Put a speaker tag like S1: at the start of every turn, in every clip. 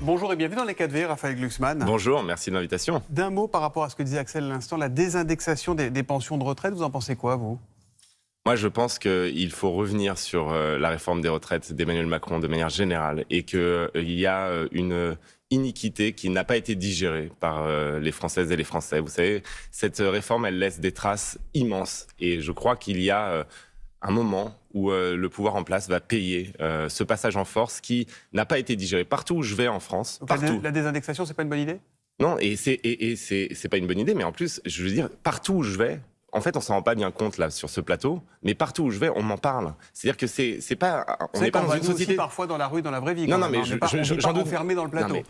S1: Bonjour et bienvenue dans les 4V, Raphaël Glucksmann.
S2: Bonjour, merci de l'invitation.
S1: D'un mot par rapport à ce que disait Axel à l'instant, la désindexation des pensions de retraite, vous en pensez quoi, vous ?
S2: Moi, je pense qu'il faut revenir sur la réforme des retraites d'Emmanuel Macron de manière générale et qu'il y a une iniquité qui n'a pas été digérée par les Françaises et les Français. Vous savez, cette réforme, elle laisse des traces immenses et je crois qu'il y a un moment où le pouvoir en place va payer ce passage en force qui n'a pas été digéré. Partout où je vais en France,
S1: Donc
S2: partout.
S1: la désindexation, c'est pas une bonne idée ?
S2: Non, et c'est pas une bonne idée, mais en plus, je veux dire, partout où je vais, en fait, on s'en rend pas bien compte là sur ce plateau, mais partout où je vais, on m'en parle. C'est-dire que c'est pas, on n'est pas dans une société.
S1: Aussi parfois dans la rue, dans la vraie vie.
S2: Non, mais
S1: j'en doute enfermé dans le plateau.
S2: Non,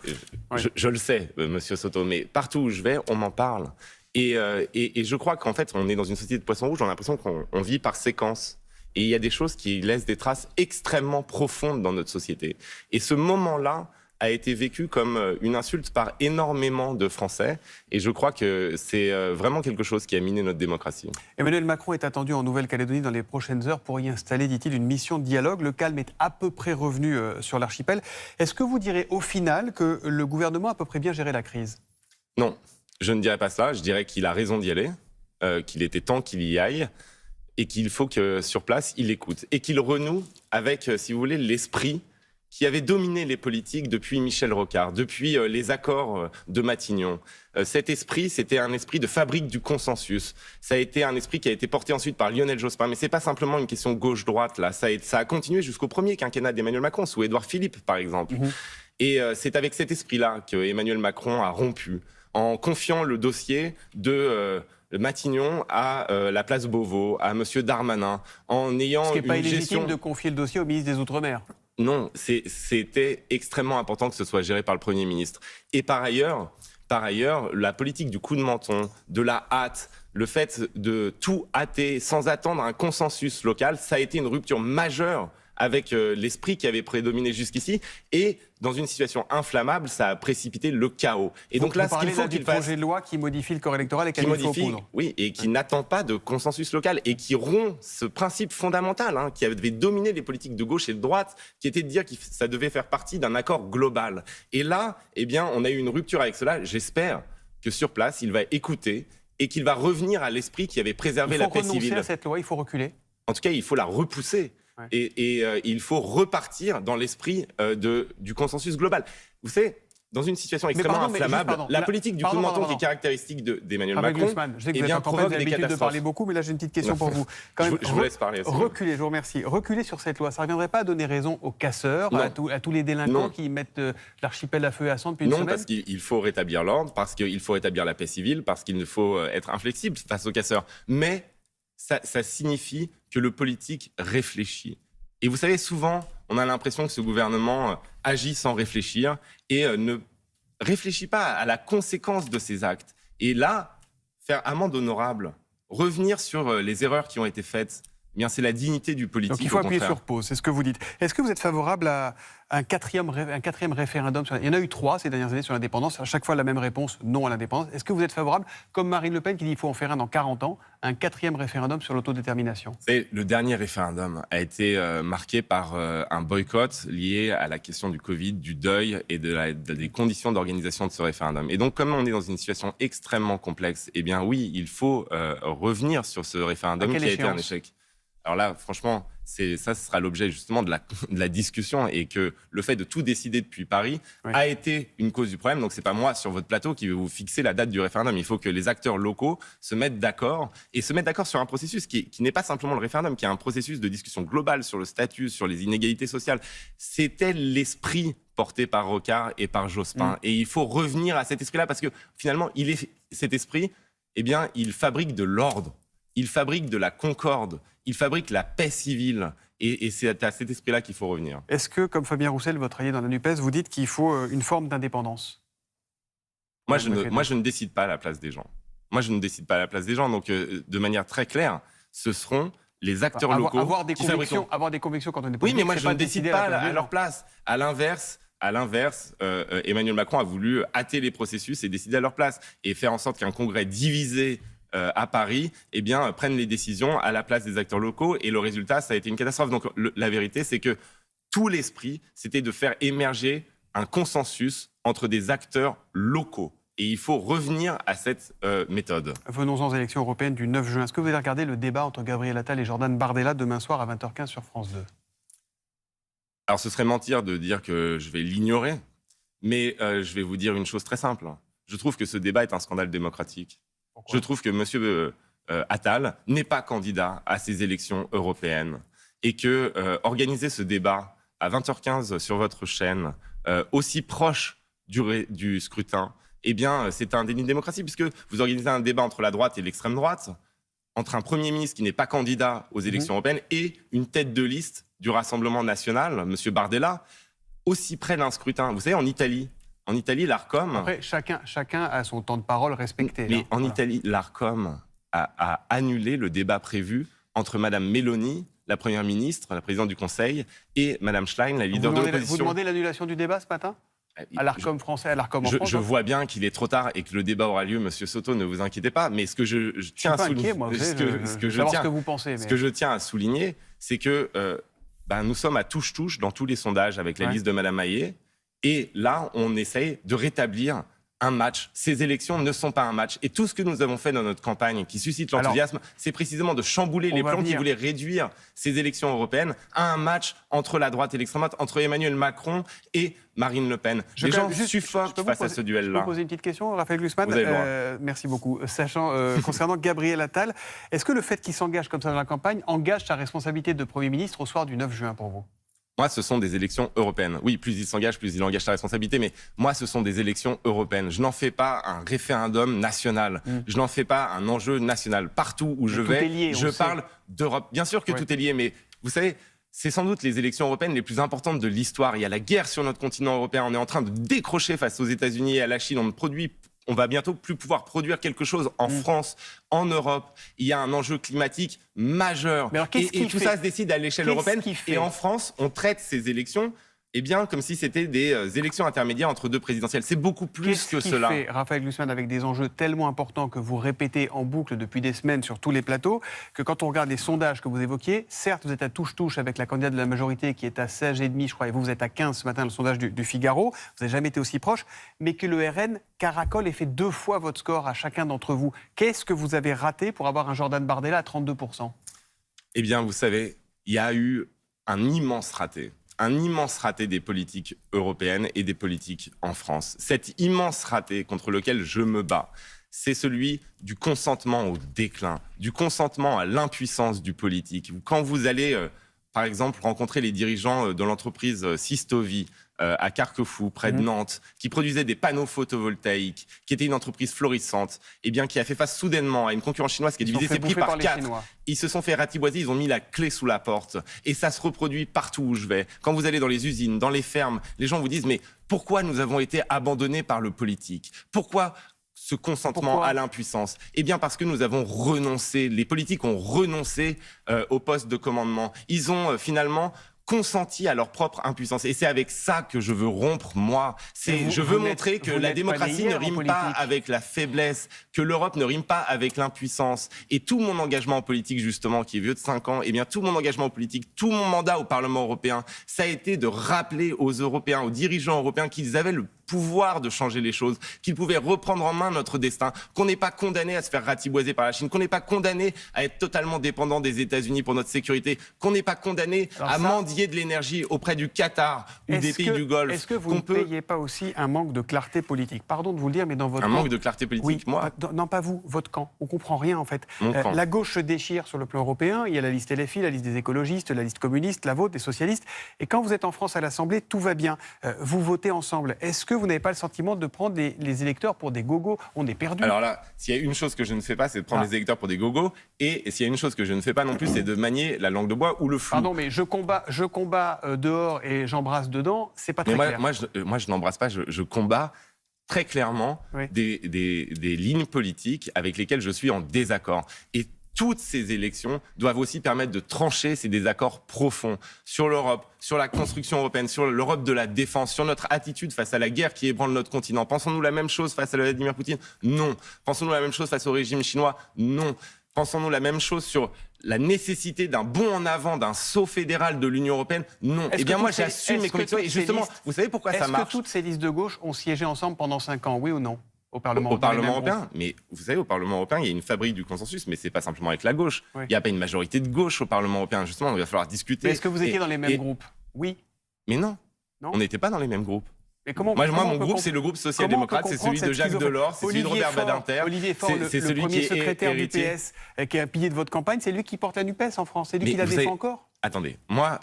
S2: mais je le sais, Monsieur Soto, mais partout où je vais, on m'en parle. Et je crois qu'en fait, on est dans une société de poissons rouges. On a l'impression qu'on vit par séquence. Et il y a des choses qui laissent des traces extrêmement profondes dans notre société. Et ce moment-là a été vécu comme une insulte par énormément de Français. Et je crois que c'est vraiment quelque chose qui a miné notre démocratie.
S1: Emmanuel Macron est attendu en Nouvelle-Calédonie dans les prochaines heures pour y installer, dit-il, une mission de dialogue. Le calme est à peu près revenu sur l'archipel. Est-ce que vous direz au final que le gouvernement a à peu près bien géré la crise ?
S2: Non, je ne dirais pas ça. Je dirais qu'il a raison d'y aller, qu'il était temps qu'il y aille et qu'il faut que sur place, il écoute. Et qu'il renoue avec, si vous voulez, l'esprit qui avait dominé les politiques depuis Michel Rocard, depuis les accords de Matignon. Cet esprit, c'était un esprit de fabrique du consensus. Ça a été un esprit qui a été porté ensuite par Lionel Jospin. Mais c'est pas simplement une question gauche-droite, là. Ça a continué jusqu'au premier quinquennat d'Emmanuel Macron, sous Édouard Philippe, par exemple. Et c'est avec cet esprit-là que Emmanuel Macron a rompu, en confiant le dossier de Matignon à la place Beauvau, à M. Darmanin, en ayant
S1: Ce qui n'est pas
S2: une
S1: illégitime
S2: gestion...
S1: de confier le dossier au ministre des Outre-mer.
S2: Non, c'était extrêmement important que ce soit géré par le Premier ministre. Et par ailleurs, la politique du coup de menton, de la hâte, le fait de tout hâter sans attendre un consensus local, ça a été une rupture majeure avec l'esprit qui avait prédominé jusqu'ici. Et dans une situation inflammable, ça a précipité le chaos. Et donc là, ce qu'il faut qu'il fasse...
S1: projet de loi qui modifie le corps électoral et qui modifie, poudre.
S2: Oui, et qui n'attend pas de consensus local et qui rompt ce principe fondamental qui avait dominé les politiques de gauche et de droite, qui était de dire que ça devait faire partie d'un accord global. Et là, eh bien, on a eu une rupture avec cela. J'espère que sur place, il va écouter et qu'il va revenir à l'esprit qui avait préservé la paix civile.
S1: Il faut renoncer à cette loi, il faut reculer.
S2: En tout cas, il faut la repousser. Ouais. Et il faut repartir dans l'esprit du consensus global. Vous savez, dans une situation extrêmement inflammable, la politique du coup de menton qui est caractéristique d'Emmanuel Macron,
S1: je sais que vous avez l'habitude de parler beaucoup, mais là j'ai une petite question pour vous.
S2: Je vous laisse parler.
S1: Reculer, je vous remercie. Reculer sur cette loi, ça ne reviendrait pas à donner raison aux casseurs, à tous les délinquants qui mettent l'archipel à feu et à sang depuis une semaine ?
S2: Non, parce qu'il faut rétablir l'ordre, parce qu'il faut rétablir la paix civile, parce qu'il faut être inflexible face aux casseurs. Mais ça signifie que le politique réfléchit. Et vous savez, souvent, on a l'impression que ce gouvernement agit sans réfléchir et ne réfléchit pas à la conséquence de ses actes. Et là, faire amende honorable, revenir sur les erreurs qui ont été faites, eh bien, c'est la dignité du politique.
S1: Donc il faut appuyer sur pause, c'est ce que vous dites. Est-ce que vous êtes favorable à un quatrième référendum Il y en a eu 3 ces dernières années sur l'indépendance. À chaque fois, la même réponse, non à l'indépendance. Est-ce que vous êtes favorable, comme Marine Le Pen qui dit qu'il faut en faire un dans 40 ans, un 4e référendum sur l'autodétermination ?
S2: Le dernier référendum a été marqué par un boycott lié à la question du Covid, du deuil et des conditions d'organisation de ce référendum. Et donc, comme on est dans une situation extrêmement complexe, eh bien oui, il faut revenir sur ce référendum qui a été un échec. Alors là, franchement, ce sera l'objet justement de la discussion et que le fait de tout décider depuis Paris a été une cause du problème. Donc c'est pas moi sur votre plateau qui vais vous fixer la date du référendum. Il faut que les acteurs locaux se mettent d'accord et se mettent d'accord sur un processus qui n'est pas simplement le référendum, qui est un processus de discussion globale sur le statut, sur les inégalités sociales. C'était l'esprit porté par Rocard et par Jospin. Et il faut revenir à cet esprit-là parce que finalement, cet esprit, eh bien, il fabrique de l'ordre. Il fabrique de la concorde, il fabrique la paix civile. Et c'est à cet esprit-là qu'il faut revenir.
S1: Est-ce que, comme Fabien Roussel, votre allié dans la NUPES, vous dites qu'il faut une forme d'indépendance ?
S2: Moi, je ne décide pas à la place des gens. Donc, de manière très claire, ce seront les acteurs locaux
S1: avoir des convictions quand on est politique.
S2: Oui, mais moi, je ne décide pas à leur place. À l'inverse, Emmanuel Macron a voulu hâter les processus et décider à leur place. Et faire en sorte qu'un congrès divisé à Paris, eh bien, prennent les décisions à la place des acteurs locaux. Et le résultat, ça a été une catastrophe. Donc, la vérité, c'est que tout l'esprit, c'était de faire émerger un consensus entre des acteurs locaux. Et il faut revenir à cette méthode.
S1: Venons-en aux élections européennes du 9 juin. Est-ce que vous allez regarder le débat entre Gabriel Attal et Jordan Bardella demain soir à 20h15 sur France 2 ?
S2: Alors ce serait mentir de dire que je vais l'ignorer, mais je vais vous dire une chose très simple. Je trouve que ce débat est un scandale démocratique.
S1: Pourquoi ?
S2: Je trouve que M. Attal n'est pas candidat à ces élections européennes et que organiser ce débat à 20h15 sur votre chaîne, aussi proche du scrutin, eh bien, c'est un déni de démocratie, puisque vous organisez un débat entre la droite et l'extrême droite, entre un Premier ministre qui n'est pas candidat aux élections européennes et une tête de liste du Rassemblement national, M. Bardella, aussi près d'un scrutin. Vous savez, en Italie, l'ARCOM...
S1: Après, chacun a son temps de parole respecté.
S2: Mais en Italie, l'ARCOM a annulé le débat prévu entre Mme Meloni, la Première ministre, la présidente du Conseil, et Mme Schlein, la leader de l'opposition.
S1: Vous demandez l'annulation du débat ce matin ? À l'ARCOM français, à l'ARCOM en France.
S2: Je vois bien qu'il est trop tard et que le débat aura lieu, Monsieur Soto, ne vous inquiétez pas. Mais ce que je tiens à souligner, ce que je tiens à souligner, c'est que nous sommes à touche-touche dans tous les sondages avec la liste de Mme Maillet. Et là, on essaye de rétablir un match. Ces élections ne sont pas un match. Et tout ce que nous avons fait dans notre campagne qui suscite l'enthousiasme, c'est précisément de chambouler les plans qui voulaient réduire ces élections européennes à un match entre la droite et l'extrême droite, entre Emmanuel Macron et Marine Le Pen. Les gens suffoquent face à ce duel-là.
S1: Je peux vous poser une petite question, Raphaël Glucksmann ?
S2: Vous avez le droit.
S1: Merci beaucoup. Sachant, concernant Gabriel Attal, est-ce que le fait qu'il s'engage comme ça dans la campagne engage sa responsabilité de Premier ministre au soir du 9 juin pour vous ?
S2: Moi, ce sont des élections européennes. Oui, plus il s'engage, plus il engage sa responsabilité. Mais moi, ce sont des élections européennes. Je n'en fais pas un référendum national. Je n'en fais pas un enjeu national. Partout où je vais, je parle d'Europe. Bien sûr que tout est lié, mais vous savez, c'est sans doute les élections européennes les plus importantes de l'histoire. Il y a la guerre sur notre continent européen. On est en train de décrocher face aux États-Unis et à la Chine. On va bientôt plus pouvoir produire quelque chose en France, en Europe. Il y a un enjeu climatique majeur. Et tout ça se décide à l'échelle européenne. Et en France, on traite ces élections comme si c'était des élections intermédiaires entre deux présidentielles. C'est beaucoup plus que cela.
S1: Qu'est-ce qui fait, Raphaël Glucksmann, avec des enjeux tellement importants que vous répétez en boucle depuis des semaines sur tous les plateaux, que quand on regarde les sondages que vous évoquiez, certes, vous êtes à touche-touche avec la candidate de la majorité qui est à 16,5, je crois, et vous êtes à 15 ce matin, le sondage du Figaro. Vous n'avez jamais été aussi proche, mais que le RN caracole et fait 2 fois votre score à chacun d'entre vous. Qu'est-ce que vous avez raté pour avoir un Jordan Bardella à 32%?
S2: Eh bien, vous savez, il y a eu un immense raté des politiques européennes et des politiques en France. Cet immense raté contre lequel je me bats, c'est celui du consentement au déclin, du consentement à l'impuissance du politique. Quand vous allez, par exemple, rencontrer les dirigeants de l'entreprise Sistovi, à Carquefou, près de Nantes, qui produisait des panneaux photovoltaïques, qui était une entreprise florissante, qui a fait face soudainement à une concurrence chinoise qui a divisé ses prix par 4. Ils se sont fait ratiboiser, ils ont mis la clé sous la porte. Et ça se reproduit partout où je vais. Quand vous allez dans les usines, dans les fermes, les gens vous disent « Mais pourquoi nous avons été abandonnés par le politique ? Pourquoi ce consentement à l'impuissance ? » Eh bien parce que nous avons renoncé, les politiques ont renoncé au poste de commandement. Ils ont finalement consenti à leur propre impuissance. Et c'est avec ça que je veux rompre, moi. Je veux montrer que la démocratie ne rime pas avec la faiblesse, que l'Europe ne rime pas avec l'impuissance. Et tout mon engagement en politique, justement, qui est vieux de 5 ans, tout mon engagement en politique, tout mon mandat au Parlement européen, ça a été de rappeler aux Européens, aux dirigeants européens qu'ils avaient le pouvoir de changer les choses, qu'ils pouvaient reprendre en main notre destin, qu'on n'est pas condamné à se faire ratiboiser par la Chine, qu'on n'est pas condamné à être totalement dépendant des États-Unis pour notre sécurité, qu'on n'est pas condamné à mendier de l'énergie auprès du Qatar ou des pays du Golfe.
S1: Est-ce que vous ne payez pas aussi un manque de clarté politique ? Pardon de vous le dire, mais dans votre camp...
S2: Un manque de clarté politique, moi ?
S1: Non, pas vous, votre camp. On ne comprend rien, en fait.
S2: Mon camp.
S1: La gauche se déchire sur le plan européen. Il y a la liste LFI, la liste des écologistes, la liste communiste, la vôtre, des socialistes. Et quand vous êtes en France à l'Assemblée, tout va bien. Vous votez ensemble. Est-ce que vous n'avez pas le sentiment de prendre les électeurs pour des gogos ? On est perdus.
S2: Alors là, s'il y a une chose que je ne fais pas, c'est de prendre les électeurs pour des gogos. Et s'il y a une chose que je ne fais pas non plus, c'est de manier la langue de bois ou le flou.
S1: Pardon, mais je combats dehors et j'embrasse dedans, c'est pas très clair.
S2: Moi, je n'embrasse pas, je combats très clairement des lignes politiques avec lesquelles je suis en désaccord. Et toutes ces élections doivent aussi permettre de trancher ces désaccords profonds sur l'Europe, sur la construction européenne, sur l'Europe de la défense, sur notre attitude face à la guerre qui ébranle notre continent. Pensons-nous la même chose face à Vladimir Poutine ? Non. Pensons-nous la même chose face au régime chinois ? Non. Pensons-nous la même chose sur la nécessité d'un bond en avant, d'un saut fédéral de l'Union européenne, non. Eh bien, moi, j'assume mes convictions. Et justement, vous savez pourquoi ça marche?
S1: Est-ce que toutes ces listes de gauche ont siégé ensemble pendant 5 ans, oui ou non? Au Parlement
S2: européen, mais vous savez, au Parlement européen, il y a une fabrique du consensus, mais c'est pas simplement avec la gauche.
S1: Oui.
S2: Il n'y a pas une majorité de gauche au Parlement européen. Justement, il va falloir discuter.
S1: Mais est-ce que vous étiez dans les mêmes groupes? Oui.
S2: Mais non, on n'était pas dans les mêmes groupes.
S1: Mais
S2: moi, mon groupe, c'est le groupe social-démocrate, c'est celui de Jacques Delors, c'est celui de Robert Badinter.
S1: Olivier Faure,
S2: c'est
S1: le
S2: celui
S1: premier
S2: qui est
S1: secrétaire du
S2: héritier.
S1: PS, qui est un pilier de votre campagne, c'est lui qui porte la NUPES en France, c'est lui qui la défend encore.
S2: Attendez, moi,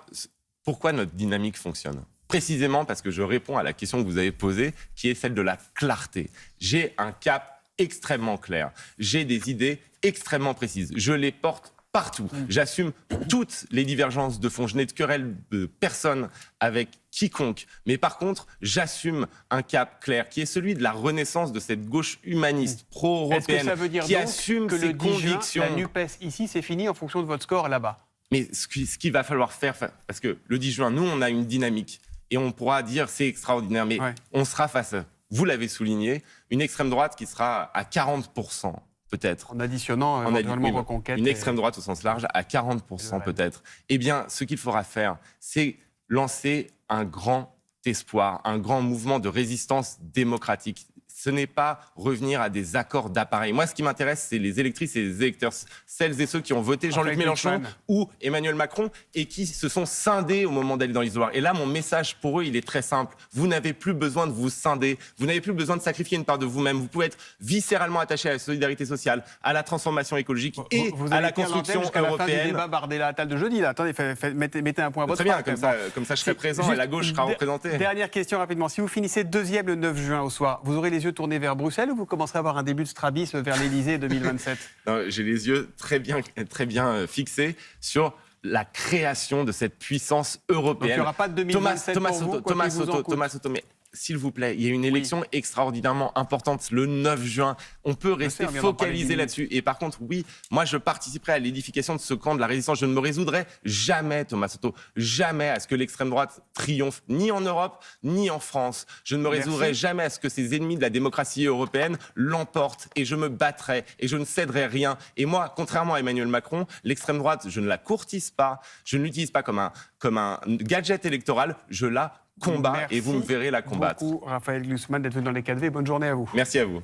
S2: pourquoi notre dynamique fonctionne? Précisément parce que je réponds à la question que vous avez posée, qui est celle de la clarté. J'ai un cap extrêmement clair. J'ai des idées extrêmement précises. Je les porte partout. J'assume toutes les divergences de fond. Je n'ai de querelle de personne avec quiconque. Mais par contre, j'assume un cap clair qui est celui de la renaissance de cette gauche humaniste, pro-européenne,
S1: Est-ce que ça veut dire
S2: qui
S1: donc
S2: assume
S1: que
S2: ses
S1: le 10 juin,
S2: convictions.
S1: la NUPES ici, c'est fini en fonction de votre score là-bas?
S2: Mais ce qu'il va falloir faire, parce que le 10 juin, nous, on a une dynamique. Et on pourra dire c'est extraordinaire, mais on sera face à, vous l'avez souligné, une extrême droite qui sera à 40%. Peut-être.
S1: En additionnant éventuellement Reconquête.
S2: Une extrême droite au sens large à 40% peut-être. Eh bien, ce qu'il faudra faire, c'est lancer un grand espoir, un grand mouvement de résistance démocratique. Ce n'est pas revenir à des accords d'appareil. Moi, ce qui m'intéresse, c'est les électrices et les électeurs, celles et ceux qui ont voté Jean-Luc Mélenchon ou Emmanuel Macron et qui se sont scindés au moment d'aller dans l'isoloir. Et là, mon message pour eux, il est très simple. Vous n'avez plus besoin de vous scinder. Vous n'avez plus besoin de sacrifier une part de vous-même. Vous pouvez être viscéralement attaché à la solidarité sociale, à la transformation écologique et à la construction européenne.
S1: La fin du débat Bardella-Attal de jeudi, là. Attendez, mettez un point à votre
S2: Très bien, comme ça je serai présent et la gauche sera représentée.
S1: Dernière question rapidement. Si vous finissez deuxième le 9 juin au soir, vous aurez les yeux tournés vers Bruxelles ou vous commencerez à avoir un début de strabisme vers l'Élysée 2027?
S2: Non, j'ai les yeux très bien fixés sur la création de cette puissance européenne. Donc
S1: il n'y aura pas de 2027
S2: Thomas Soto, mais s'il vous plaît, il y a une élection extraordinairement importante le 9 juin. On peut rester focalisé là-dessus. Et par contre, oui, moi, je participerai à l'édification de ce camp de la résistance. Je ne me résoudrai jamais, Thomas Soto, jamais à ce que l'extrême droite triomphe, ni en Europe, ni en France. Je ne me résoudrai jamais à ce que ces ennemis de la démocratie européenne l'emportent. Et je me battrai et je ne céderai rien. Et moi, contrairement à Emmanuel Macron, l'extrême droite, je ne la courtise pas. Je ne l'utilise pas comme un gadget électoral. Je la combat et vous me verrez la combattre.
S1: Merci beaucoup, Raphaël Glucksmann, d'être venu dans les 4V. Bonne journée à vous.
S2: Merci à vous.